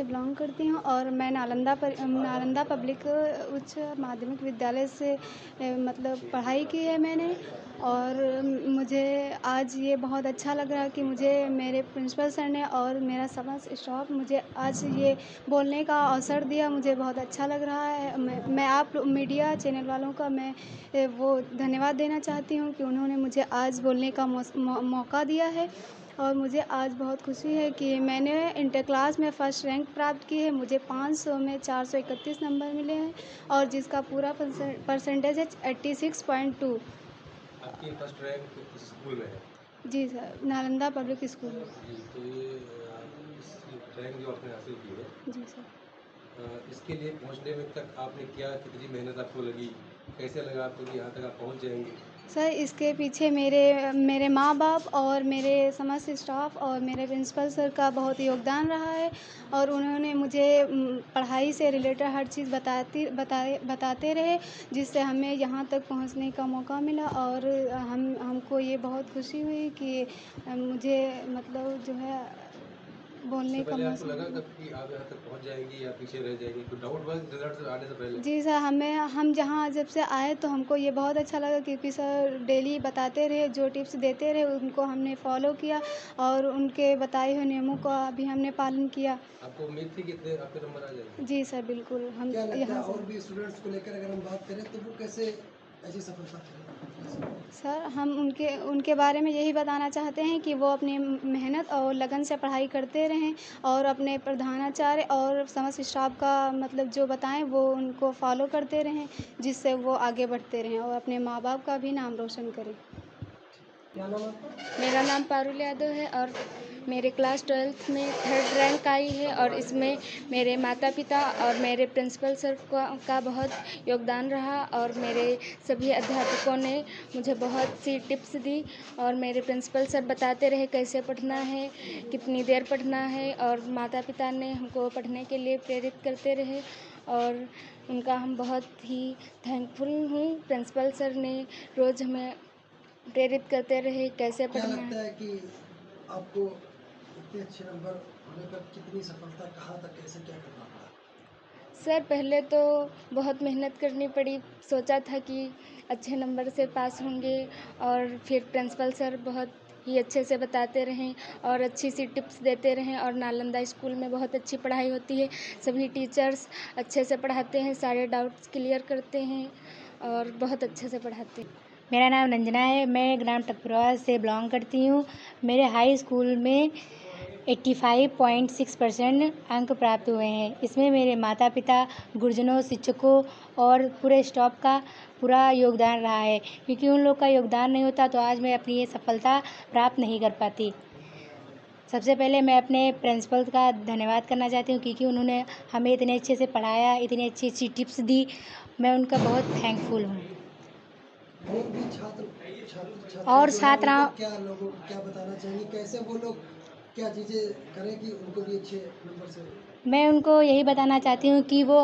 से बिलॉन्ग करती हूँ और मैं नालंदा पब्लिक उच्च माध्यमिक विद्यालय से मतलब पढ़ाई की है मैंने। और मुझे आज ये बहुत अच्छा लग रहा है कि मुझे मेरे प्रिंसिपल सर ने और मेरा समस्त स्टाफ मुझे आज ये बोलने का अवसर दिया। मुझे बहुत अच्छा लग रहा है। मैं आप मीडिया चैनल वालों का मैं वो धन्यवाद देना चाहती हूँ कि उन्होंने मुझे आज बोलने का मौका दिया है। और मुझे आज बहुत खुशी है कि मैंने इंटर क्लास में फ़र्स्ट रैंक प्राप्त की है। मुझे 500 में 431 नंबर मिले हैं और जिसका पूरा परसेंटेज है 86.2। आपकी फर्स्ट रैंक किस स्कूल में है? जी सर, नालंदा पब्लिक स्कूल। जी, तो ये इस रैंक जो आपने हासिल की है, जी सर। इसके लिए पहुंचने में तक आपने क्या कितनी मेहनत आपको लगी? कैसे लगा आपको कि यहाँ तक आप पहुँच जाएँगे? सर इसके पीछे मेरे मेरे माँ-बाप और मेरे समस्त स्टाफ और मेरे प्रिंसिपल सर का बहुत योगदान रहा है। और उन्होंने मुझे पढ़ाई से रिलेटेड हर चीज़ बताते रहे, जिससे हमें यहाँ तक पहुँचने का मौका मिला। और हमको ये बहुत खुशी हुई कि मुझे मतलब जो है इससे बोलने का पहले आपको मौका लगा मिला। कब कि आप यहाँ तक पहुँच जाएँगी या पीछे रह जाएँगी? कोई डाउट हुआ रिज़ल्ट आने से पहले? जी सर, हम जहाँ जब से आए तो हमको ये बहुत अच्छा लगा क्योंकि सर डेली बताते रहे, जो टिप्स देते रहे उनको हमने फ़ॉलो किया और उनके बताए हुए नियमों का भी हमने पालन किया। आपको उम्मीद थी कि इतने आपके नंबर आ जाएँगे? जी सर, बिल्कुल। हम क्या लगता है यहाँ से और भी स्टूडेंट्स को लेकर अगर हम बात करें तो वो कैसे ऐसी सफलता पाएँ? सर हम उनके बारे में यही बताना चाहते हैं कि वो अपनी मेहनत और लगन से पढ़ाई करते रहें और अपने प्रधानाचार्य और समस्त स्टाफ का मतलब जो बताएँ वो उनको फ़ॉलो करते रहें, जिससे वो आगे बढ़ते रहें और अपने माँ-बाप का भी नाम रोशन करें। क्या नाम है आपका? मेरा नाम पारुल यादव है और मेरे क्लास 12th में 3rd रैंक आई है और इसमें मेरे माता पिता और मेरे प्रिंसिपल सर का बहुत योगदान रहा और मेरे सभी अध्यापकों ने मुझे बहुत सी टिप्स दी और मेरे प्रिंसिपल सर बताते रहे कैसे पढ़ना है, कितनी देर पढ़ना है और माता पिता ने हमको पढ़ने के लिए प्रेरित करते रहे और उनका हम बहुत ही थैंकफुल हूँ। प्रिंसिपल सर ने रोज़ हमें प्रेरित करते रहे कैसे क्या पढ़ना लगता है। है कि आपको इतने अच्छे नंबर होने पर कितनी सफलता कहाँ तक कैसे क्या करना पड़ा? सर पहले तो बहुत मेहनत करनी पड़ी, सोचा था कि अच्छे नंबर से पास होंगे और फिर प्रिंसिपल सर बहुत ही अच्छे से बताते रहें और अच्छी सी टिप्स देते रहें और नालंदा स्कूल में बहुत अच्छी पढ़ाई होती है। सभी टीचर्स अच्छे से पढ़ाते हैं, सारे डाउट्स क्लियर करते हैं और बहुत अच्छे से पढ़ाते हैं। मेरा नाम नंजना है। मैं ग्राम टकपुरवा से बिलॉन्ग करती हूँ। मेरे हाई स्कूल में 85.6% अंक प्राप्त हुए हैं। इसमें मेरे माता पिता, गुरुजनों, शिक्षकों और पूरे स्टाफ का पूरा योगदान रहा है, क्योंकि उन लोग का योगदान नहीं होता तो आज मैं अपनी ये सफलता प्राप्त नहीं कर पाती। सबसे पहले मैं अपने प्रिंसिपल का धन्यवाद करना चाहती हूँ, क्योंकि उन्होंने हमें इतने अच्छे से पढ़ाया, इतनी अच्छी अच्छी टिप्स दी। मैं उनका बहुत थैंकफुल हूँ। और भी छात्र और जो है छात्राओं उनको क्या लोगों को क्या बताना चाहिए, कैसे वो लोग क्या चीज़ें करें कि उनको भी अच्छे नंबर से? मैं उनको यही बताना चाहती हूँ कि वो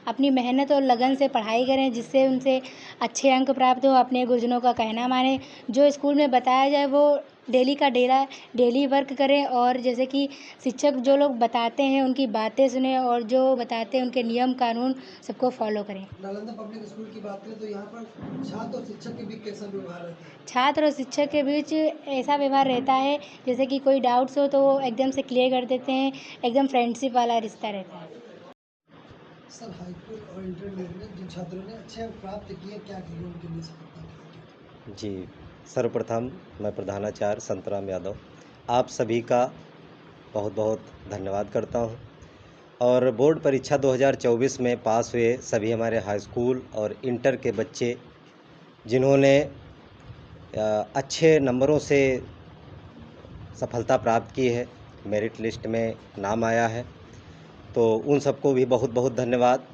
अपनी मेहनत और लगन से पढ़ाई करें, जिससे उनसे अच्छे अंक प्राप्त हो। अपने गुरुजनों का कहना मानें, जो स्कूल में बताया जाए वो डेली वर्क करें और जैसे कि शिक्षक जो लोग बताते हैं उनकी बातें सुने और जो बताते हैं उनके नियम कानून सबको फॉलो करें। नालंदा पब्लिक स्कूल की बात करें तो यहाँ पर छात्र और शिक्षक के बीच कैसा व्यवहार रहता है? छात्र और शिक्षक के बीच ऐसा व्यवहार रहता है जैसे कि कोई डाउट्स हो तो वो एकदम से क्लियर कर देते हैं, एकदम फ्रेंडशिप वाला रिश्ता रहता है। सर हाई स्कूल और इंटरमीडिएट में जिन छात्रों ने अच्छे अंक प्राप्त किए क्या कहिए उनके लिए सफलता की? जी, सर्वप्रथम मैं प्रधानाचार्य संतराम यादव आप सभी का बहुत बहुत धन्यवाद करता हूं। और बोर्ड परीक्षा 2024 में पास हुए सभी हमारे हाई स्कूल और इंटर के बच्चे जिन्होंने अच्छे नंबरों से सफलता प्राप्त की है, मेरिट लिस्ट में नाम आया है, तो उन सबको भी बहुत बहुत धन्यवाद।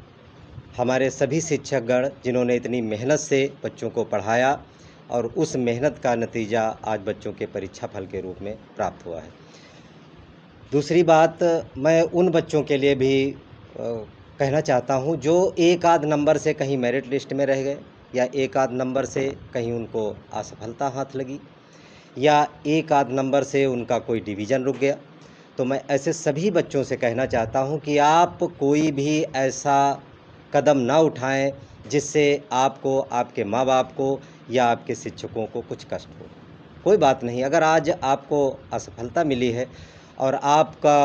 हमारे सभी शिक्षकगण जिन्होंने इतनी मेहनत से बच्चों को पढ़ाया और उस मेहनत का नतीजा आज बच्चों के परीक्षा फल के रूप में प्राप्त हुआ है। दूसरी बात, मैं उन बच्चों के लिए भी कहना चाहता हूं जो एक आध नंबर से कहीं मेरिट लिस्ट में रह गए या एक आध नंबर से कहीं उनको असफलता हाथ लगी या एक आध नंबर से उनका कोई डिवीज़न रुक गया, तो मैं ऐसे सभी बच्चों से कहना चाहता हूं कि आप कोई भी ऐसा कदम ना उठाएं जिससे आपको, आपके माँ बाप को या आपके शिक्षकों को कुछ कष्ट हो। कोई बात नहीं, अगर आज आपको असफलता मिली है और आपका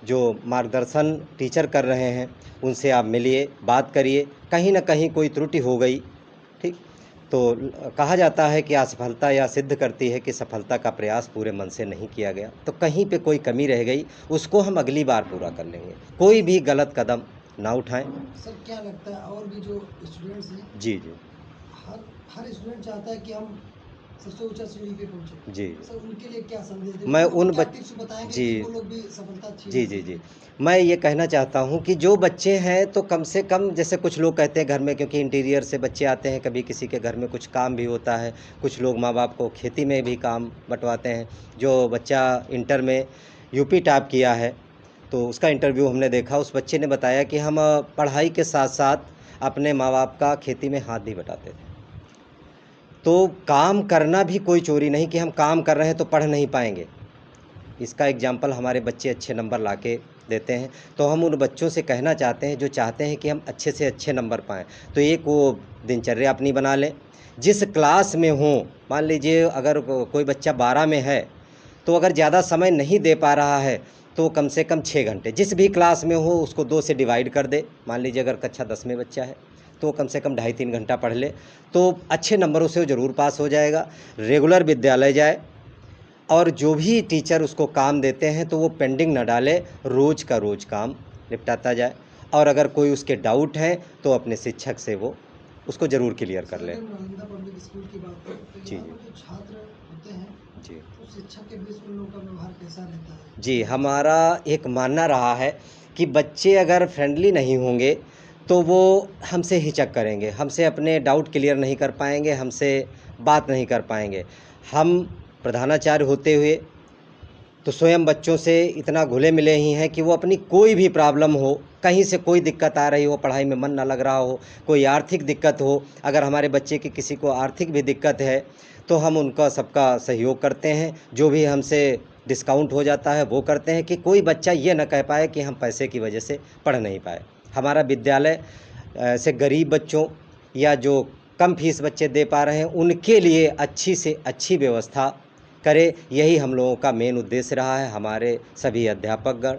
जो मार्गदर्शन टीचर कर रहे हैं उनसे आप मिलिए, बात करिए, कहीं ना कहीं कोई त्रुटि हो गई, ठीक, तो कहा जाता है कि असफलता यह सिद्ध करती है कि सफलता का प्रयास पूरे मन से नहीं किया गया। तो कहीं पे कोई कमी रह गई, उसको हम अगली बार पूरा कर लेंगे। कोई भी गलत कदम ना उठाएं। सर क्या लगता है और भी जो स्टूडेंट्स हैं, जी जी हर स्टूडेंट चाहता है कि हम सबसे ऊंचा सीढ़ी पे पहुंचे। जी। सर उनके लिए क्या संदेश दें? मैं उनको उन क्या बच टिप्स बताएंगे जी कि वो लोग भी सफलता छीन जी सकें? जी जी मैं ये कहना चाहता हूँ कि जो बच्चे हैं तो कम से कम, जैसे कुछ लोग कहते हैं घर में, क्योंकि इंटीरियर से बच्चे आते हैं, कभी किसी के घर में कुछ काम भी होता है, कुछ लोग माँ बाप को खेती में भी काम बंटवाते हैं। जो बच्चा इंटर में यूपी टॉप किया है तो उसका इंटरव्यू हमने देखा, उस बच्चे ने बताया कि हम पढ़ाई के साथ साथ अपने माँ बाप का खेती में हाथ भी बटाते थे। तो काम करना भी कोई चोरी नहीं कि हम काम कर रहे हैं तो पढ़ नहीं पाएंगे। इसका एग्जाम्पल हमारे बच्चे अच्छे नंबर लाके देते हैं। तो हम उन बच्चों से कहना चाहते हैं जो चाहते हैं कि हम अच्छे से अच्छे नंबर पाएँ, तो एक वो दिनचर्या अपनी बना लें। जिस क्लास में हों, मान लीजिए अगर कोई बच्चा 12 में है तो अगर ज़्यादा समय नहीं दे पा रहा है तो कम से कम 6 घंटे जिस भी क्लास में हो उसको 2 से डिवाइड कर दे। मान लीजिए अगर कक्षा 10 में बच्चा है तो कम से कम 2.5-3 घंटा पढ़ ले तो अच्छे नंबरों से वो ज़रूर पास हो जाएगा। रेगुलर विद्यालय जाए और जो भी टीचर उसको काम देते हैं तो वो पेंडिंग ना डाले, रोज़ का रोज़ काम निपटाता जाए। और अगर कोई उसके डाउट हैं तो अपने शिक्षक से वो उसको ज़रूर क्लियर कर ले। अगर नालंदा पब्लिक स्कूल की बात करें तो जी, यहाँ जी। पर जो छात्र होते हैं जी तो शिक्षक के बीच उन लोगों का व्यवहार कैसा रहता है? जी हमारा एक मानना रहा है कि बच्चे अगर फ्रेंडली नहीं होंगे तो वो हमसे हिचक करेंगे, हमसे अपने डाउट क्लियर नहीं कर पाएंगे, हमसे बात नहीं कर पाएंगे। हम प्रधानाचार्य होते हुए तो स्वयं बच्चों से इतना घुले मिले ही हैं कि वो अपनी कोई भी प्रॉब्लम हो, कहीं से कोई दिक्कत आ रही हो, पढ़ाई में मन ना लग रहा हो, कोई आर्थिक दिक्कत हो, अगर हमारे बच्चे की किसी को आर्थिक भी दिक्कत है तो हम उनका सबका सहयोग करते हैं। जो भी हमसे डिस्काउंट हो जाता है वो करते हैं कि कोई बच्चा ये ना कह पाए कि हम पैसे की वजह से पढ़ नहीं पाए। हमारा विद्यालय ऐसे गरीब बच्चों या जो कम फीस बच्चे दे पा रहे हैं उनके लिए अच्छी से अच्छी व्यवस्था करे, यही हम लोगों का मेन उद्देश्य रहा है। हमारे सभी अध्यापकगण,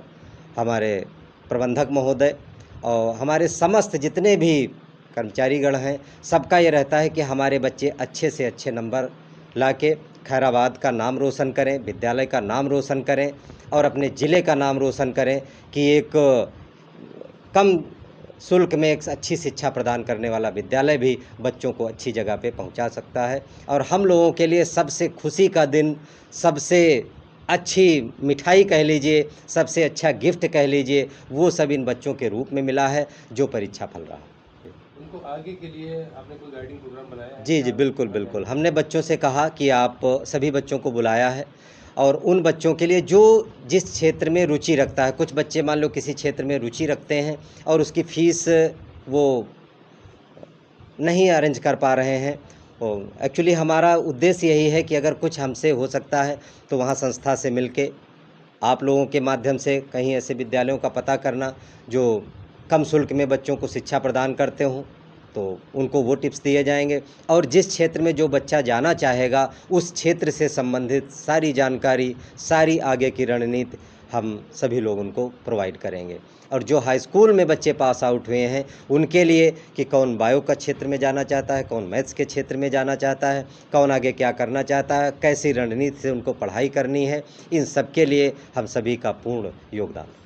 हमारे प्रबंधक महोदय और हमारे समस्त जितने भी कर्मचारीगण हैं, सबका ये रहता है कि हमारे बच्चे अच्छे से अच्छे नंबर लाके खैराबाद का नाम रोशन करें, विद्यालय का नाम रोशन करें और अपने ज़िले का नाम रोशन करें कि एक कम शुल्क में एक अच्छी शिक्षा प्रदान करने वाला विद्यालय भी बच्चों को अच्छी जगह पे पहुंचा सकता है। और हम लोगों के लिए सबसे खुशी का दिन, सबसे अच्छी मिठाई कह लीजिए, सबसे अच्छा गिफ्ट कह लीजिए, वो सब इन बच्चों के रूप में मिला है जो परीक्षा फल रहा है। उनको आगे के लिए आपने कोई गाइडिंग प्रोग्राम बनाया है? जी जी बिल्कुल बिल्कुल, हमने बच्चों से कहा कि आप सभी बच्चों को बुलाया है और उन बच्चों के लिए जो जिस क्षेत्र में रुचि रखता है, कुछ बच्चे मान लो किसी क्षेत्र में रुचि रखते हैं और उसकी फ़ीस वो नहीं अरेंज कर पा रहे हैं। एक्चुअली हमारा उद्देश्य यही है कि अगर कुछ हमसे हो सकता है तो वहाँ संस्था से मिलके आप लोगों के माध्यम से कहीं ऐसे विद्यालयों का पता करना जो कम शुल्क में बच्चों को शिक्षा प्रदान करते हों, तो उनको वो टिप्स दिए जाएंगे। और जिस क्षेत्र में जो बच्चा जाना चाहेगा उस क्षेत्र से संबंधित सारी जानकारी, सारी आगे की रणनीति हम सभी लोग उनको प्रोवाइड करेंगे। और जो हाई स्कूल में बच्चे पास आउट हुए हैं उनके लिए कि कौन बायो का क्षेत्र में जाना चाहता है, कौन मैथ्स के क्षेत्र में जाना चाहता है, कौन आगे क्या करना चाहता है, कैसी रणनीति से उनको पढ़ाई करनी है, इन सब के लिए हम सभी का पूर्ण योगदान।